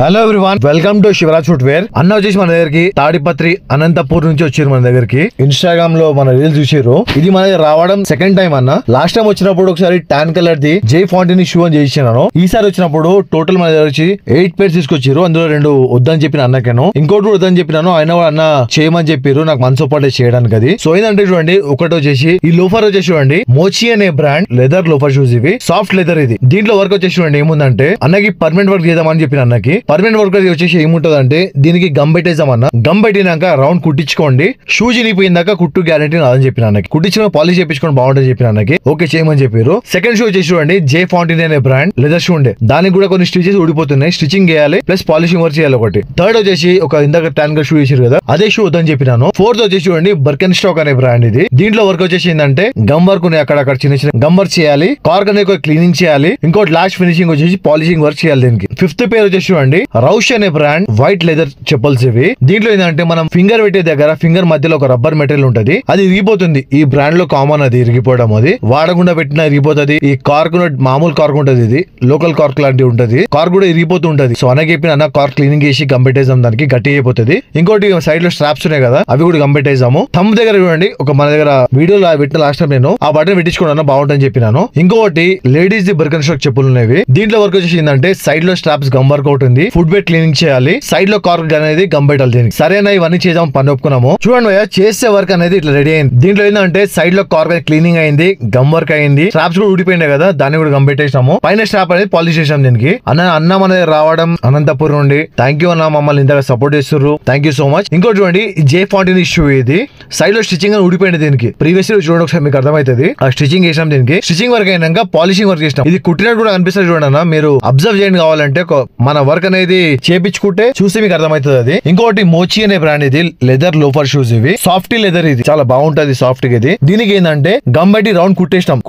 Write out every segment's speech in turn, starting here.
Hello everyone, welcome to Shivaraj footwear. అన్న వచ్చేసి మన దగ్గరికి తాడిపత్రి అనంతపూర్ నుంచి వచ్చారు మన దగ్గరికి. ఇన్స్టాగ్రామ్ లో మన రీల్స్ చూసారు. ఇది మన దగ్గర రావడం సెకండ్ టైం అన్న. లాస్ట్ టైం వచ్చినప్పుడు ఒకసారి టాన్ కలర్ ది జై ఫాంటిని షూ అని చేయించాను. ఈసారి వచ్చినప్పుడు టోటల్ మన దగ్గర వచ్చి 8 పేర్స్ తీసుకొచ్చారు. అందులో 2 వద్దని చెప్పిన అన్నకేను, ఇంకోటి వద్దని చెప్పినాను. ఆయన కూడా అన్న చేయమని చెప్పారు, నాకు మనసు పాటే చేయడానికి. అది సో ఏంటంటే చూడండి, ఒకటి వచ్చేసి ఈ లోఫర్ వచ్చేసి చూడండి, మోచి అనే బ్రాండ్ లెదర్ లోఫర్ షూస్. ఇవి సాఫ్ట్ లెదర్. ఇది దీంట్లో వర్క్ వచ్చేసి చూడండి ఏముందంటే, అన్నకి పర్మనెంట్ వర్క్ చేద్దామని చెప్పిన అన్నకి. పర్మనెంట్ వర్క్ వచ్చేసి ఏముంటది అంటే, దీనికి గమ్ పెట్టేసామన్నా. గమ్ పెట్టినాక రౌండ్ కుట్టించుకోండి. షూ చినిపోయిందాక కుట్టు గ్యారంటీ నాదని చెప్పిన అన్నకి. కుట్టించిన పాలిష్ చేయించుకోండి బాగుంటుంది చెప్పిన అన్నకి. ఓకే చేయమని చెప్పారు. సెకండ్ షూ వచ్చేసి చూడండి, జే ఫాంటిన్ అనే బ్రాండ్ లెదర్ షూ ఉండే. దానికి కూడా కొన్ని స్టిచెస్ ఊడిపోతున్నాయి, స్టిచింగ్ చేయాలి ప్లస్ పాలిషింగ్ వర్క్ చేయాలి ఒకటి. థర్డ్ వచ్చేసి ఒక ఇందాక టాన్ షూ చేసారు కదా, అదే షూ వద్దని చెప్పినాను. ఫోర్త్ వచ్చేసి చూడండి, బర్కెన్ స్టాక్ అనే బ్రాండ్. ఇది దీంట్లో వర్క్ వచ్చేసి ఏంటంటే, గమ్ వర్క్ ఉన్నాయి అక్కడ చిన్న చిన్న గమ్ వర్క్ చేయాలి, కార్క్ అనేది క్లీనింగ్ చేయాలి, ఇంకోటి లాస్ట్ ఫినిషింగ్ వచ్చేసి పాలిషింగ్ వర్క్ చేయాలి దీనికి. ఫిఫ్త్ పేరు వచ్చేసి చూడండి, రౌష్ అనే బ్రాండ్ వైట్ లెదర్ చెప్పల్స్. ఇవి దీంట్లో ఏంటంటే, మనం ఫింగర్ పెట్టే దగ్గర ఫింగర్ మధ్యలో ఒక రబ్బర్ మెటీరియల్ ఉంటది, అది ఇరిగిపోతుంది. ఈ బ్రాండ్ లో కామన్ అది ఇరిగిపోవడం. అది వాడకుండా పెట్టినా ఇరిగిపోతుంది. ఈ కార్క్ మామూలు కార్క్ ఉంటది, ఇది లోకల్ కార్క్ లాంటివి ఉంటది. కార్క్ కూడా ఇరిగిపోతూ ఉంటది. సో అన్న చెప్పిన అన్న కార్క్ క్లీనింగ్ చేసి గమ్ పెట్టేసాం, దానికి గట్టి అయిపోతుంది. ఇంకోటి సైడ్ లో స్ట్రాప్స్ ఉన్నాయి కదా, అవి కూడా గమ్ పెట్టేసాము. థంబ్ దగ్గర చూడండి, ఒక మన దగ్గర వీడియోలో పెట్టిన లాస్ట్ టైం నేను ఆ బటన్ పెట్టించుకున్నాను, బాగుంటుందని చెప్పినాను. ఇంకోటి లేడీస్ ది బర్కెన్ స్టాక్ చెప్పులు ఉన్నవి. దీంట్లో వర్క్ వచ్చేసి ఏంటంటే, సైడ్ లో స్ట్రాప్స్ గమ్ వర్క్ అవుతుంది, ఫుడ్ బెడ్ క్లీనింగ్ చేయాలి, సైడ్ లో కార్క్ అనేది గమ్ పెట్టాలి దీనికి. సరేనా, ఇవన్నీ చేద్దాం పని ఒప్పుకున్నాము. చూడండి భయ్య, చేసే వర్క్ అనేది ఇట్లా రెడీ అయింది. దీంట్లో ఏంటంటే, సైడ్ లో కార్క్ క్లీనింగ్ అయింది, గమ్ వర్క్ అయింది, స్ట్రాప్స్ కూడా ఊడిపోయినాయి కదా, దాన్ని కూడా గమ్ పెట్టేసాము. పైన స్ట్రాప్ అనేది పాలిష్ చేసాం దీనికి. అన్న మన రావడం అనంతపూర్ నుండి. థ్యాంక్ యూ అన్న, మమ్మల్ని ఇంతగా సపోర్ట్ చేస్తున్నారు. Thank you so much. ఇంకోటి చూడండి, జే ఫాంటిన్ ఇష్యూ. ఇది సైడ్ లో స్టిచింగ్ అని ఊడిపోయింది దీనికి. ప్రీవియస్ చూడండి ఒకసారి, మీకు అర్థమవుతుంది. ఆ స్టిచింగ్ చేసాం దీనికి. స్టిచింగ్ వర్క్ అయినాక పాలిషింగ్ వర్క్ చేసినాం. ఇది కుట్టినట్టు కూడా అనిపిస్తుంది చూడండి అన్న. మీరు అబ్జర్వ్ చేయండి కావాలంటే, మన వర్క్ అనేది చేపించుకుంటే చూస్తే మీకు అర్థమవుతుంది. అది ఇంకోటి మోచి అనే బ్రాండ్. ఇది లెదర్ లోఫర్ షూస్. ఇవి సాఫ్ట్ లెదర్, ఇది చాలా బాగుంటది సాఫ్ట్ గా. ఇది దీనికి ఏంటంటే, గమ్ బట్టి రౌండ్ కుట్టేసినాం.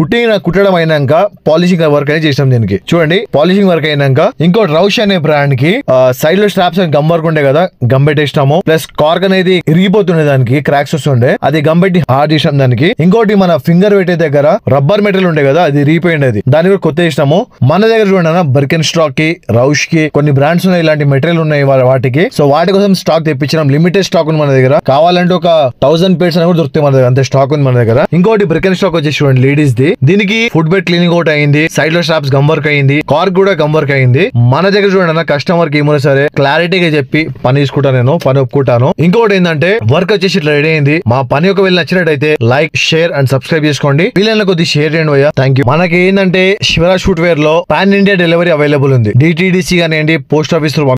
కుట్టడం అయినాక పాలిషింగ్ వర్క్ అనేది చేసినాం దీనికి. చూడండి పాలిషింగ్ వర్క్ అయినాక, ఇంకోటి రౌష్ అనే బ్రాండ్ కి సైడ్ లో స్ట్రాప్స్ అని గమ్ వర్క్ ఉండే కదా, గమ్ పెట్టేసినాము. ప్లస్ కార్క్ అనేది ఇరిగిపోతుండే, దానికి క్రాక్స్ వస్తుండే, అది గమ్ పెట్టి హార్డ్ చేసాం దానికి. ఇంకోటి మన ఫింగర్ పెట్టే దగ్గర రబ్బర్ మెటీరియల్ ఉండే కదా, అది ఇరిగిపోయింది, అది దాన్ని కూడా కొత్త చేసినాము. మన దగ్గర చూడండి అన్న, బర్కెన్ స్టాక్ కి, రౌష్ కి కొన్ని బ్రాండ్స్ ఉన్నాయి, ఇలాంటి మెటీరియల్ ఉన్నాయి వాటికి. సో వాటి కోసం స్టాక్ తెప్పించినాం. లిమిటెడ్ స్టాక్ ఉంది మన దగ్గర. కావాలంటే ఒక 1000 పేర్స్ అని కూడా దొరుకుతాయి మన దగ్గర, అంతే స్టాక్ ఉంది మన దగ్గర. ఇంకోటి బర్కెన్ స్టాక్ వచ్చేసి చూడండి, లేడీస్ ది. దీనికి ఫుడ్ బెడ్ క్లీనింగ్ ఒకటి అయింది, సైడ్ లో స్ట్రాప్స్ గమ్ వర్క్ అయింది, కార్క్ కూడా గమ్ వర్క్ అయింది. మన దగ్గర చూడండి అన్న, కస్టమర్ కి ఏమైనా సరే క్లారిటీగా చెప్పి పని తీసుకుంటాను, నేను పని ఒప్పుకుంటాను. ఇంకోటి ఏంటంటే, వర్క్ వచ్చేసి ఇట్లా రెడీ అయింది. మా పని ఒకవేళ నచ్చినట్టయితే లైక్, షేర్ అండ్ సబ్స్క్రైబ్ చేసుకోండి. వీళ్ళని కొద్దిగా షేర్ చేయండి భయ్యా. Thank you. మనకి ఏంటంటే, శివరాజ్ ఫుట్వేర్ లో పాన్ ఇండియా డెలివరీ అవైలబుల్ ఉంది. DTDC కానివ్వండి, పోస్ట్ ఆఫీస్